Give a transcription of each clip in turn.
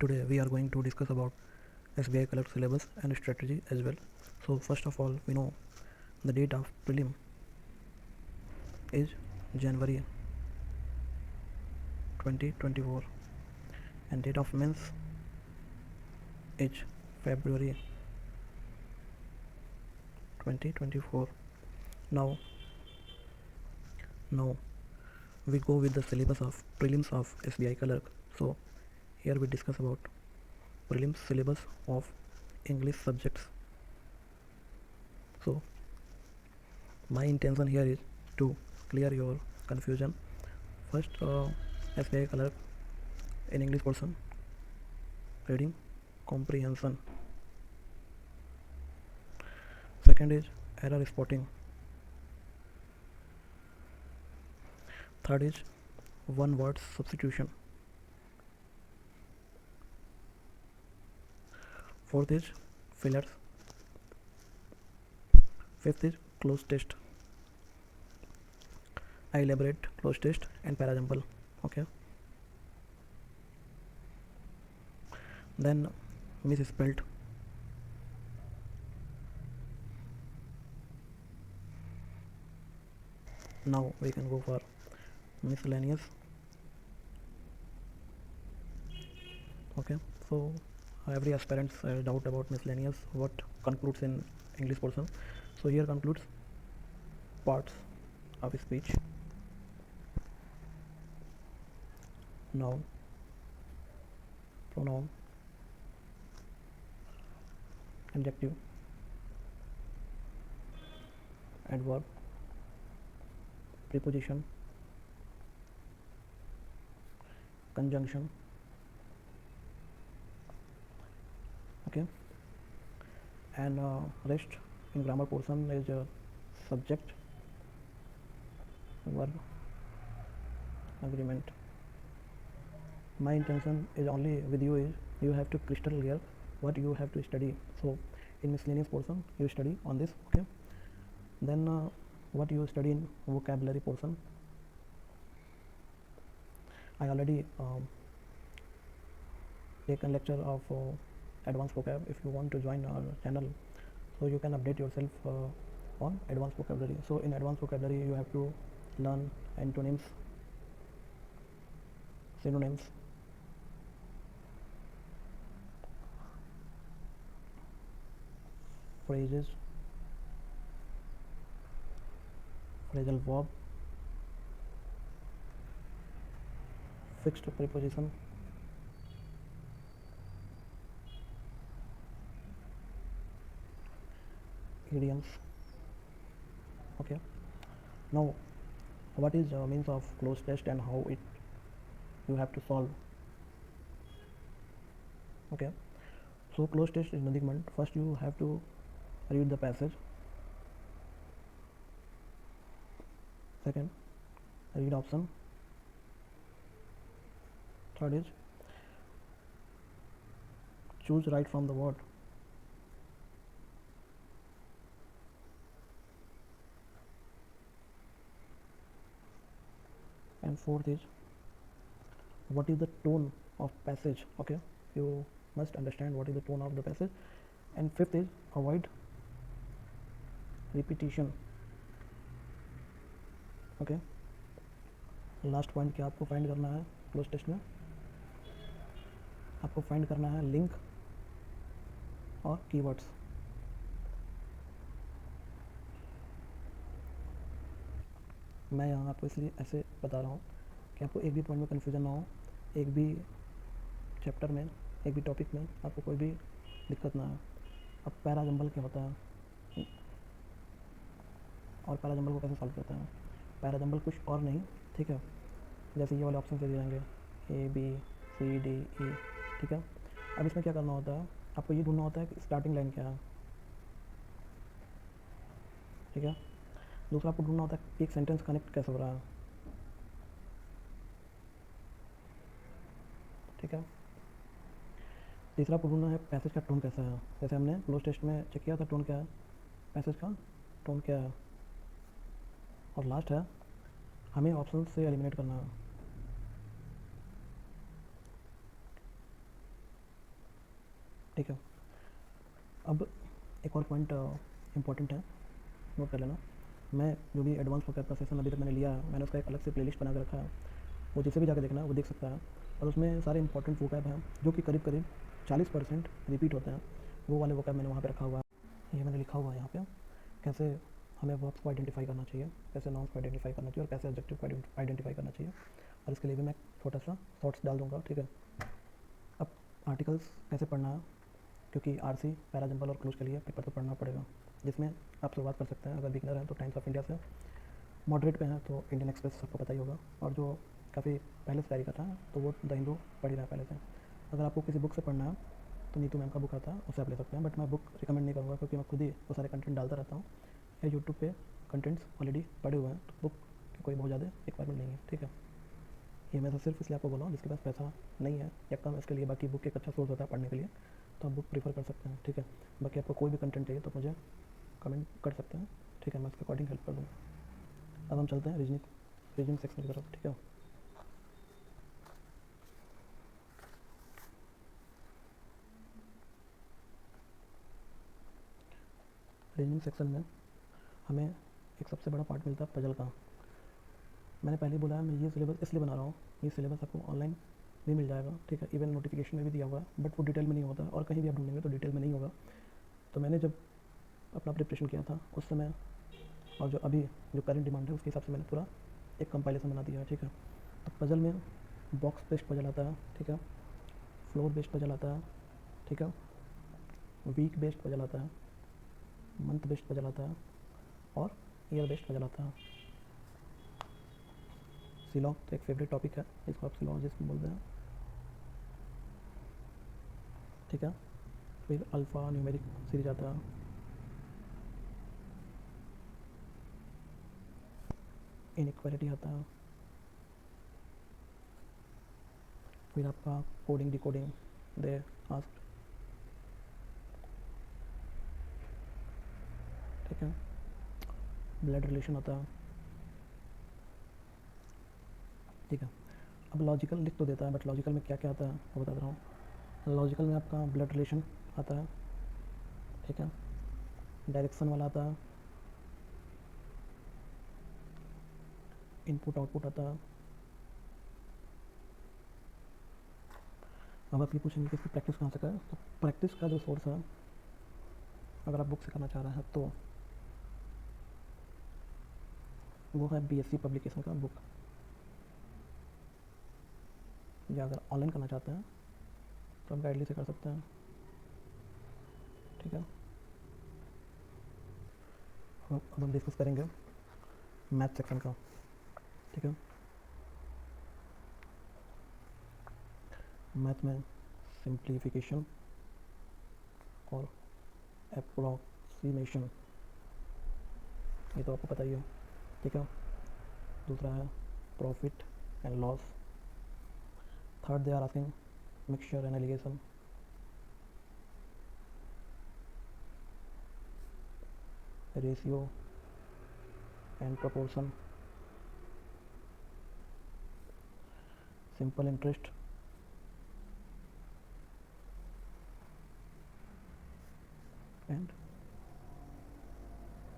Today we are going to discuss about SBI Clerk syllabus and strategy as well. So first of all, we know the date of prelim is January 2024 and date of mains is February 2024. Now we go with the syllabus of prelims of SBI Clerk. So here we discuss about prelims syllabus of English subjects. So my intention here is to clear your confusion. First, SBI Clerk in English portion, reading comprehension. Second is error spotting. Third is one word substitution. Fourth is fillers. Fifth is close test. I elaborate close test and parajumble. Okay. Then misspelled. Now we can go for miscellaneous. Okay, so every aspirant doubt about miscellaneous, what concludes in English portion. So here concludes parts of speech, noun, pronoun, adjective, adverb, preposition, conjunction. Okay, and rest in grammar portion is subject, verb, agreement. My intention is only with you is you have to crystal clear what you have to study. So in miscellaneous portion you study on this. Okay, then what you study in vocabulary portion, I already taken lecture of advanced vocab. If you want to join our channel, so you can update yourself on advanced vocabulary. So in advanced vocabulary you have to learn antonyms, synonyms, phrases, phrasal verb, fixed preposition, idioms. Okay, now what is means of close test and how it you have to solve. Okay, so close test is nothing but first you have to read the passage. Second, read option. Third is choose right from the word. And fourth is what is the tone of passage. Okay, you must understand what is the tone of the passage. And fifth is avoid repetition. Okay, last point क्या आपको find करना है cloze test में, आपको find करना है link और keywords. मैं यहाँ आपको इसलिए ऐसे बता रहा हूँ कि आपको एक भी पॉइंट में कन्फ्यूजन ना हो, एक भी चैप्टर में, एक भी टॉपिक में आपको कोई भी दिक्कत ना है. अब पैराजंबल क्या होता है और पैराजंबल को कैसे सॉल्व करते हैं. पैराजंबल कुछ और नहीं, ठीक है, जैसे ये वाले ऑप्शन से दिए जाएंगे A B C D E. ठीक है, अब इसमें क्या करना होता है, आपको ये ढूंढना होता है कि स्टार्टिंग लाइन क्या है. ठीक है, दूसरा आपको ढूंढना होता है कि एक सेंटेंस कनेक्ट कैसे हो रहा है. ठीक है, तीसरा आपको ढूंढना है पैसेज का टोन कैसा है. जैसे हमने क्लोज टेस्ट में चेक किया था टोन क्या है, पैसेज का टोन क्या है. और लास्ट है हमें ऑप्शन से एलिमिनेट करना है. ठीक है। अब एक और पॉइंट इम्पॉर्टेंट है, नोट कर लेना। मैं जो भी एडवांस वोकैब का सेशन अभी तक मैंने लिया है, मैंने उसका एक अलग से प्लेलिस्ट बना के रखा है, वो जिसे भी जाकर देखना है वो देख सकता है। और उसमें सारे इंपॉर्टेंट वोकैब हैं जो कि करीब करीब 40% रिपीट होते हैं, वो वाले वोकैब मैंने वहाँ पे रखा हुआ है। ये मैंने लिखा हुआ है यहाँ पे, कैसे हमें वर्ब्स को आइडेंटिफाई करना चाहिए, कैसे नाउन्स को आइडेंटिफाई करना चाहिए और कैसे एडजेक्टिव को आइडेंटिफाई करना चाहिए। और इसके लिए भी मैं छोटा सा शॉर्ट्स डाल दूँगा, ठीक है। अब आर्टिकल्स कैसे पढ़ना है, क्योंकि आरसी, पैराजम्पल और क्लोज के लिए पेपर तो पढ़ना पड़ेगा, जिसमें आप शुरुआत कर सकते हैं। अगर बिगनर हैं तो टाइम्स ऑफ इंडिया से, मॉडरेट पे हैं तो इंडियन एक्सप्रेस आपको पता ही होगा, और जो काफ़ी पहले से तैयारी कर रहा है तो वो द हिंदू पढ़ ही रहा है पहले से। अगर आपको किसी बुक से पढ़ना है तो नीतू मैम का बुक आता है, उससे आप ले सकते हैं, बट मैं बुक रिकमेंड नहीं करूँगा क्योंकि मैं खुद ही वो सारे कंटेंट डालता रहता हूँ, या यूट्यूब पे कंटेंट्स ऑलरेडी पड़े हुए हैं, तो बुक की कोई बहुत ज़्यादा रिक्वायरमेंट नहीं है, ठीक है। ये मैं तो सिर्फ इसलिए आपको बोला हूँ जिसके पास पैसा नहीं है या कम है, इसके लिए। बाकी बुक एक अच्छा सोर्स होता है पढ़ने के लिए, तो आप बुक प्रीफर कर सकते हैं, ठीक है। बाकी आपको कोई भी कंटेंट चाहिए तो मुझे कमेंट कर सकते हैं, ठीक है, मैं उसके अकॉर्डिंग हेल्प कर दूँगा। अब हम चलते हैं रीजनिंग सेक्शन की तरफ, ठीक है। रीजनिंग सेक्शन में हमें एक सबसे बड़ा पार्ट मिलता है पजल का। मैंने पहले ही बोला है, मैं ये सिलेबस इसलिए बना रहा हूँ, ये सिलेबस आपको ऑनलाइन भी मिल जाएगा, ठीक है, इवन नोटिफिकेशन में भी दिया हुआ है, बट वो डिटेल में नहीं होता, और कहीं भी आप ढूंढेंगे तो डिटेल में नहीं होगा। तो मैंने जब अपना प्रिपरेशन किया था उस समय, और जो अभी जो करंट डिमांड है उसके हिसाब से मैंने पूरा एक कंपाइलेशन बना दिया है, ठीक है। तो पजल में बॉक्स बेस्ड पजल आता है, ठीक है, फ्लोर बेस्ड पजल आता है, ठीक है, वीक बेस्ड पजल आता है, मंथ बेस्ड पजल आता है, और ईयर बेस्ड पजल आता है। सिलॉग तो एक फेवरेट टॉपिक है, इसको आप सिलॉजिस्ट बोलते हैं, ठीक है। फिर अल्फ़ा न्यूमेरिक सीरीज आता है, इनइक्वालिटी आता है, फिर आपका कोडिंग डिकोडिंग दे आस्क्ड, ठीक है, ब्लड रिलेशन आता है, ठीक है। अब लॉजिकल लिख तो देता है, बट लॉजिकल में क्या क्या आता है वो बता रहा हूँ। लॉजिकल में आपका ब्लड रिलेशन आता है, ठीक है, डायरेक्शन वाला आता है, इनपुट आउटपुट आता है। अब आप ये पूछेंगे कि इसकी प्रैक्टिस कहाँ से करें, तो प्रैक्टिस का जो सोर्स है, अगर आप बुक से करना चाह रहे हैं तो वो है बीएससी पब्लिकेशन का बुक, या अगर ऑनलाइन करना चाहते हैं तो आप गाइडली से कर सकते हैं, ठीक है। अब हम डिस्कस करेंगे मैथ सेक्शन का, ठीक है। मैथ में सिंप्लीफिकेशन और अप्रोक्सीमेशन, ये तो आपको पता ही है, ठीक है। दूसरा है profit and loss. Third they are asking mixture and alligation. Ratio and proportion. Simple interest and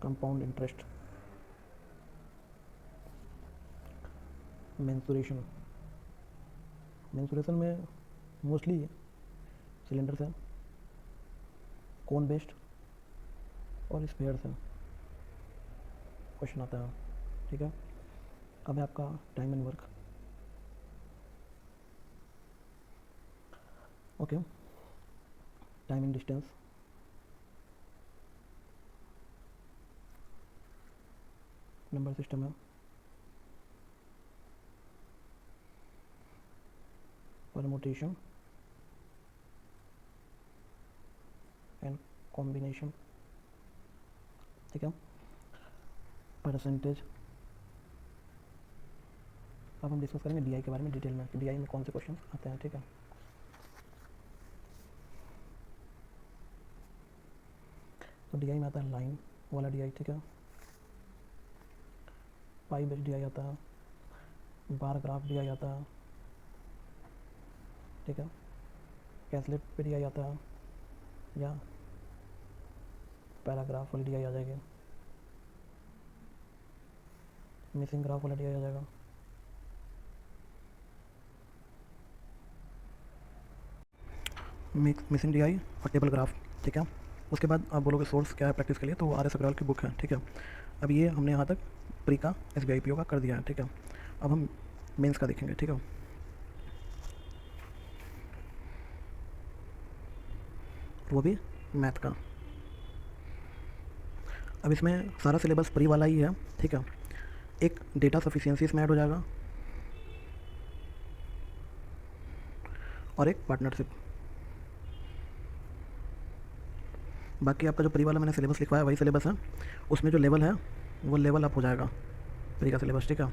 compound interest. Mensuration, mensuration में मोस्टली सिलेंडर से, कोन बेस्ड और स्फीयर से क्वेश्चन आता है, ठीक है। अब है आपका time and work, okay. Time and distance, number system है, परमुटेशन एंड कॉम्बिनेशन, ठीक है। परसेंटेज। अब हम डिस्कस करेंगे डीआई के बारे में डिटेल में, कि डीआई में कौन से क्वेश्चन आते हैं, ठीक है। तो डीआई में आता है लाइन वाला डीआई, ठीक है, पाई बेस्ड डीआई आता है, बार ग्राफ डीआई आता है, ठीक है, कैसलेट पे डीआई आता है, या पैराग्राफ वाली DI आ जाएगी, मिसिंग ग्राफ वाला DI आ जाएगा। मिसिंग DI और टेबल ग्राफ, ठीक है। उसके बाद आप बोलोगे सोर्स क्या है प्रैक्टिस के लिए, तो RS अग्रवाल की बुक है, ठीक है। अब ये हमने यहाँ तक प्री का SBI PO का कर दिया है, ठीक है। अब हम मेंस का देखेंगे, ठीक है। वो भी मैथ का। अब इसमें सारा सिलेबस प्री वाला ही है, ठीक है। एक डेटा सफिशिएंसी इसमें ऐड हो जाएगा और एक पार्टनरशिप। बाकी आपका जो प्री वाला मैंने सिलेबस लिखवाया वही सिलेबस है, उसमें जो लेवल है वो लेवल अप हो जाएगा प्री का सिलेबस, ठीक है।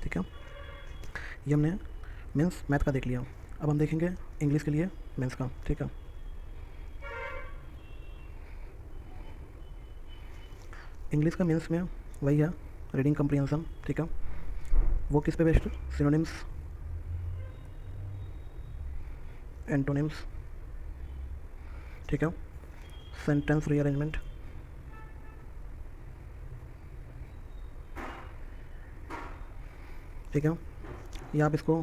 ठीक है, ये हमने मेंस मैथ का देख लिया। अब हम देखेंगे इंग्लिश के लिए मेंस का, ठीक है। इंग्लिश का मेंस में वही है रीडिंग कम्प्रीहेंशन, ठीक है। वो किस पे बेस्ड, सिनोनिम्स, एंटोनिम्स, ठीक है, सेंटेंस रीअरेंजमेंट, ठीक है। या आप इसको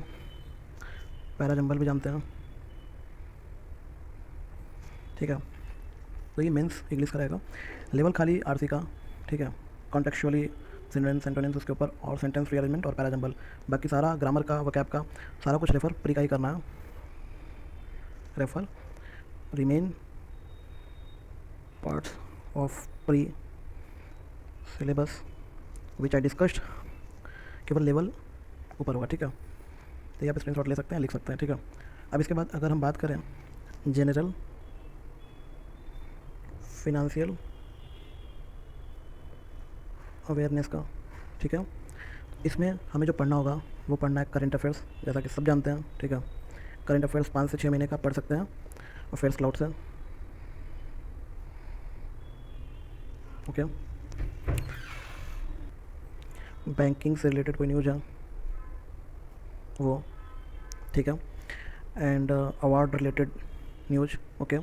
पैराजंबल भी जानते हैं, ठीक है। तो ये मेंस इंग्लिश का रहेगा। लेवल खाली RC का, ठीक है। कॉन्टेक्चुअली सिनोनिम्स, सेंटोनिम्स उसके ऊपर, और सेंटेंस रीअरेंजमेंट और पैराजंबल। बाकी सारा ग्रामर का, वोकैब का सारा कुछ रेफर प्री का ही करना है। Refer remain parts of pre syllabus which I discussed, केवल लेवल ऊपर होगा, ठीक है। तो ये आप स्क्रीनशॉट ले सकते हैं, लिख सकते हैं, ठीक है। अब इसके बाद अगर हम बात करें जनरल फिनेंशियल अवेयरनेस का, ठीक है। इसमें हमें जो पढ़ना होगा वो पढ़ना है करंट अफेयर्स, जैसा कि सब जानते हैं, ठीक है। करंट अफेयर्स 5 से 6 महीने का पढ़ सकते हैं अफेयर्स क्लाउड से, ओके। बैंकिंग से रिलेटेड कोई न्यूज़ है वो, ठीक है। And award related news, okay.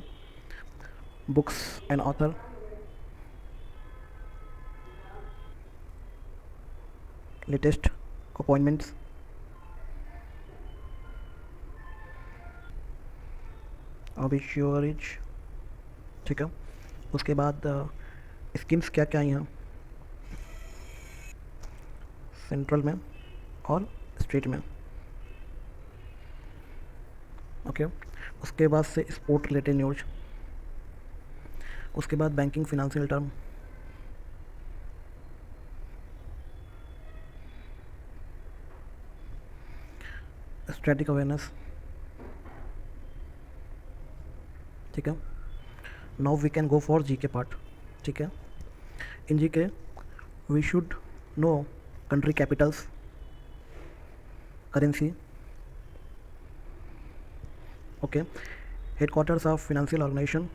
Books and author, latest appointments, obituaries, ठीक है। उसके बाद स्कीम्स क्या क्या आई हैं सेंट्रल में और स्टेट में, ओके। उसके बाद से स्पोर्ट रिलेटेड न्यूज़, उसके बाद banking financial term, static awareness, ठीक है। Now we can go for GK part, ठीक है। In GK we should know country capitals, currency, okay. Headquarters of financial organization,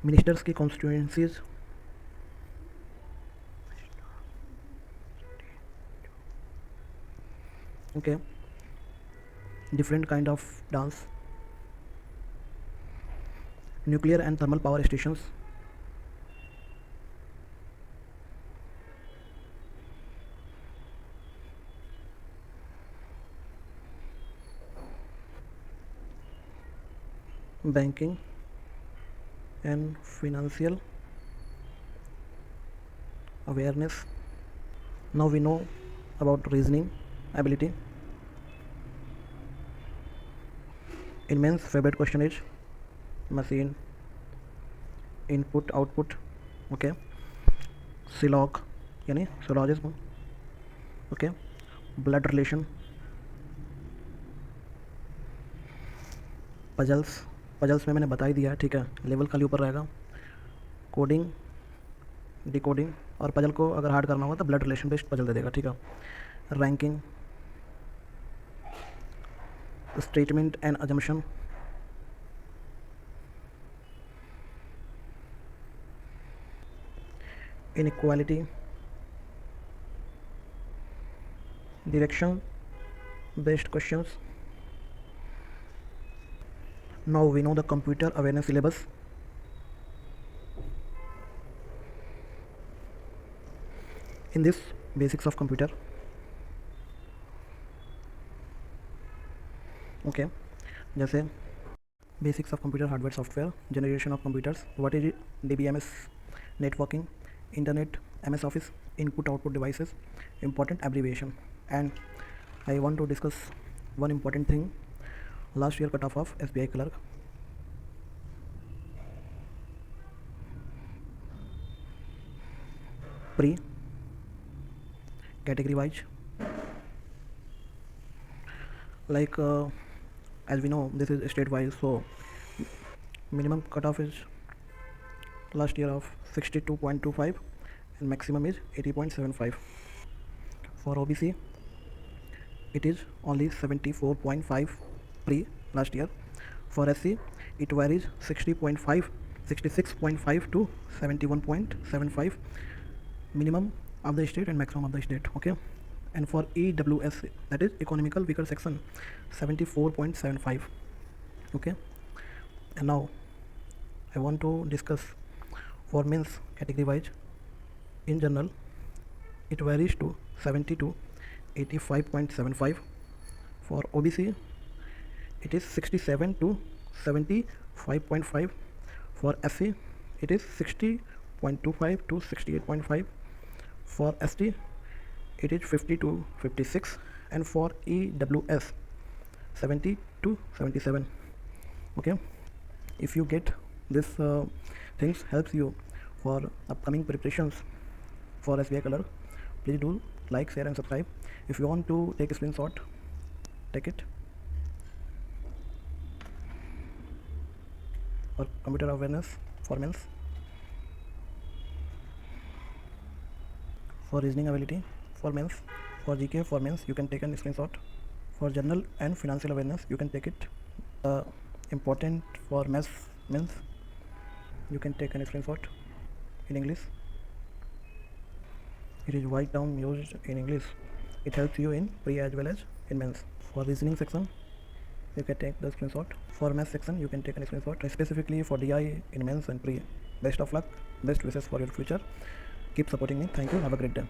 ministers की constituencies, okay. Different kind of dance, nuclear and thermal power stations, banking and financial awareness. Now we know about reasoning ability. In men's favorite question is machine, input output, okay. Silog यानी syllogism, okay. Blood relation, puzzles में मैंने बता ही दिया है, ठीक है। Level खाली ऊपर रहेगा। कोडिंग, डिकोडिंग, और पजल को अगर हार्ड करना होगा तो ब्लड रिलेशन बेस्ड पजल दे देगा, ठीक है। Ranking, statement and assumption, inequality, direction based questions. Now we know the computer awareness syllabus. In this basics of computer, okay, जैसे basics of computer hardware software, generation of computers, what is DBMS, networking, internet, MS office, input output devices, important abbreviation. And I want to discuss one important thing, last year cutoff of SBI clerk. Pre category wise, like as we know this is state wise, so minimum cutoff is last year of 62.25 and maximum is 80.75. For OBC it is only 74.5 pre last year. For SC it varies 66.5 to 71.75, minimum of the state and maximum of the state, okay. And for EWS, that is economical weaker section, 74.75, okay. And now I want to discuss for men's category wise. In general it varies to 70 to 85.75. For OBC it is 67 to 75.5. For SC it is 60.25 to 68.5. For ST it is 50 to 56, and for EWS 70 to 77, okay. If you get this things helps you for upcoming preparations for SBI clerk, please do like, share and subscribe. If you want to take a screenshot, take it. For computer awareness for men's, for reasoning ability for men's, for GK for men's, you can take a screenshot. For general and financial awareness, you can take it. Important for men's, you can take a screenshot in English. It is white down used in English. It helps you in pre as well as in men's. For reasoning section, you can take the screenshot. For math section, you can take a screenshot. Specifically for DI in men's and pre. Best of luck, best wishes for your future. Keep supporting me. Thank you. Have a great day.